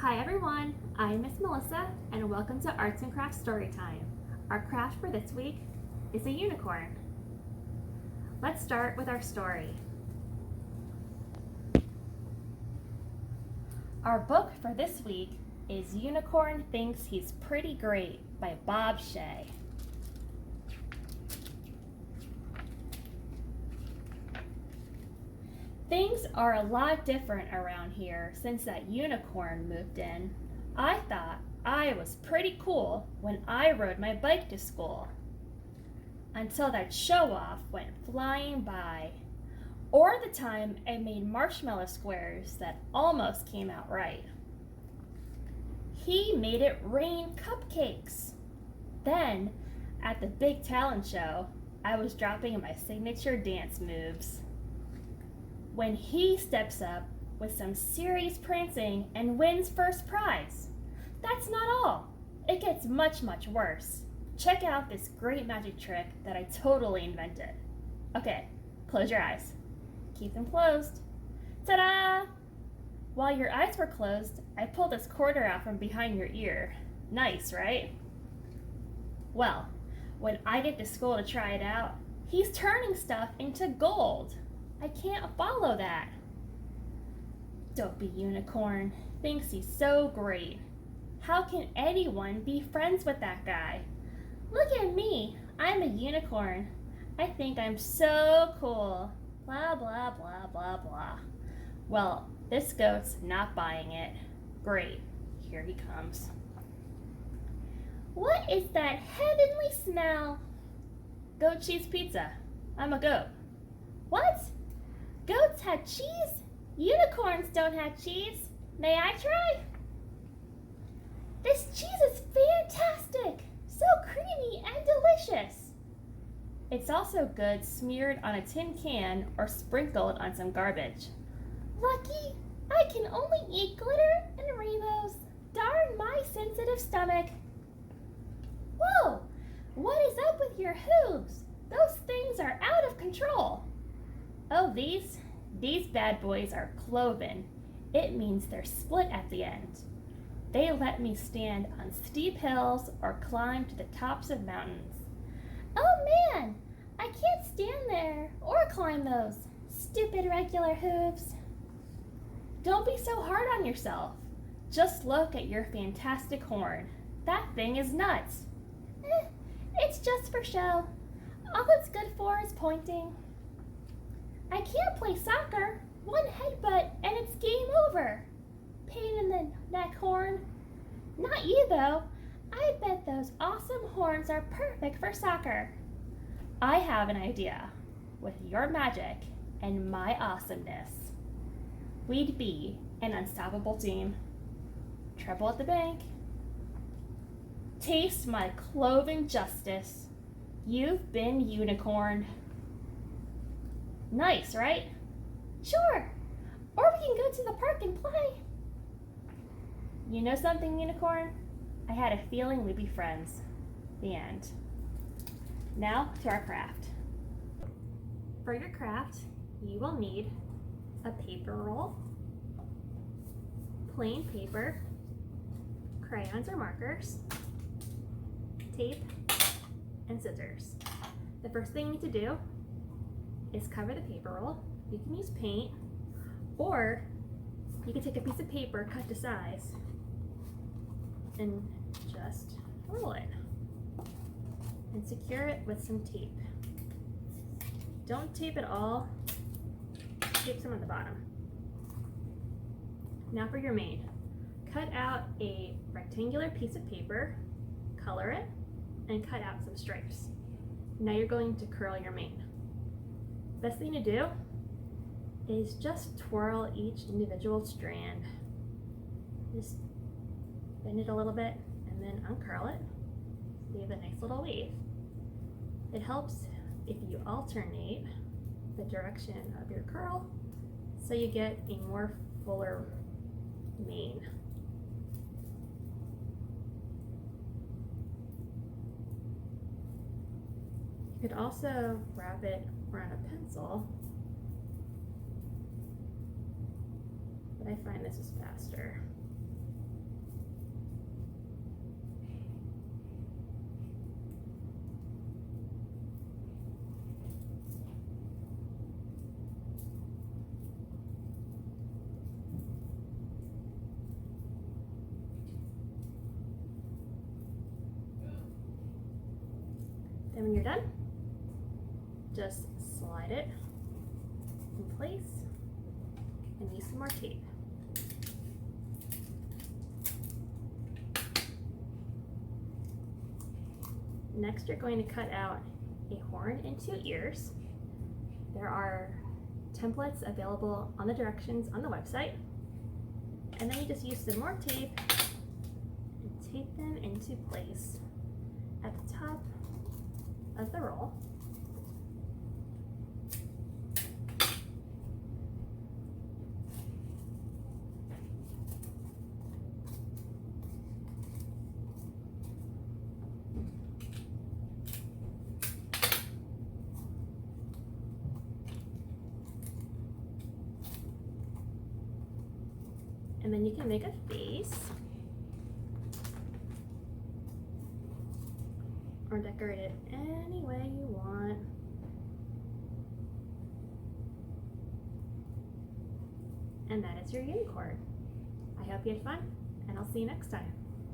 Hi everyone, I'm Miss Melissa and welcome to Arts and Crafts Storytime. Our craft for this week is a unicorn. Let's start with our story. Our book for this week is Unicorn Thinks He's Pretty Great by Bob Shea. Things are a lot different around here since that unicorn moved in. I thought I was pretty cool when I rode my bike to school. Until that show-off went flying by. Or the time I made marshmallow squares that almost came out right. He made it rain cupcakes. Then, at the big talent show, I was dropping my signature dance moves. When he steps up with some serious prancing and wins first prize. That's not all. It gets much, much worse. Check out this great magic trick that I totally invented. Okay, close your eyes. Keep them closed. Ta-da! While your eyes were closed, I pulled this quarter out from behind your ear. Nice, right? Well, when I get to school to try it out, he's turning stuff into gold. I can't follow that. Dopey unicorn thinks he's so great. How can anyone be friends with that guy? Look at me. I'm a unicorn. I think I'm so cool. Blah, blah, blah, blah, blah. Well, this goat's not buying it. Great. Here he comes. What is that heavenly smell? Goat cheese pizza. I'm a goat. What? Goats have cheese? Unicorns don't have cheese. May I try? This cheese is fantastic. So creamy and delicious. It's also good smeared on a tin can or sprinkled on some garbage. Lucky, I can only eat glitter and rainbows. Darn my sensitive stomach. Whoa, what is up with your hooves? Those things are out of control. Oh, these bad boys are cloven. It means they're split at the end. They let me stand on steep hills or climb to the tops of mountains. Oh man, I can't stand there or climb those stupid regular hooves. Don't be so hard on yourself. Just look at your fantastic horn. That thing is nuts. It's just for show. All it's good for is pointing. I can't play soccer. One headbutt and it's game over. Pain in the neck horn. Not you though. I bet those awesome horns are perfect for soccer. I have an idea. With your magic and my awesomeness, we'd be an unstoppable team. Trouble at the bank. Taste my cloven justice. You've been unicorned. Nice, right? Sure. Or we can go to the park and play. You know something, unicorn? I had a feeling we'd be friends. The end. Now to our craft. For your craft, you will need a paper roll, plain paper, crayons or markers, tape, and scissors. The first thing you need to do is cover the paper roll. You can use paint, or you can take a piece of paper cut to size and just roll it and secure it with some tape. Don't tape it all, tape some on the bottom. Now for your mane. Cut out a rectangular piece of paper, color it, and cut out some stripes. Now you're going to curl your mane. Best thing to do is just twirl each individual strand. Just bend it a little bit and then uncurl it. So you have a nice little wave. It helps if you alternate the direction of your curl so you get a more fuller mane. You could also wrap it around a pencil, but I find this is faster. Then when you're done, just slide it in place and use some more tape. Next, you're going to cut out a horn and 2 ears. There are templates available on the directions on the website. And then you just use some more tape and tape them into place at the top of the roll. And then you can make a face or decorate it any way you want. And that is your unicorn. I hope you had fun, and I'll see you next time.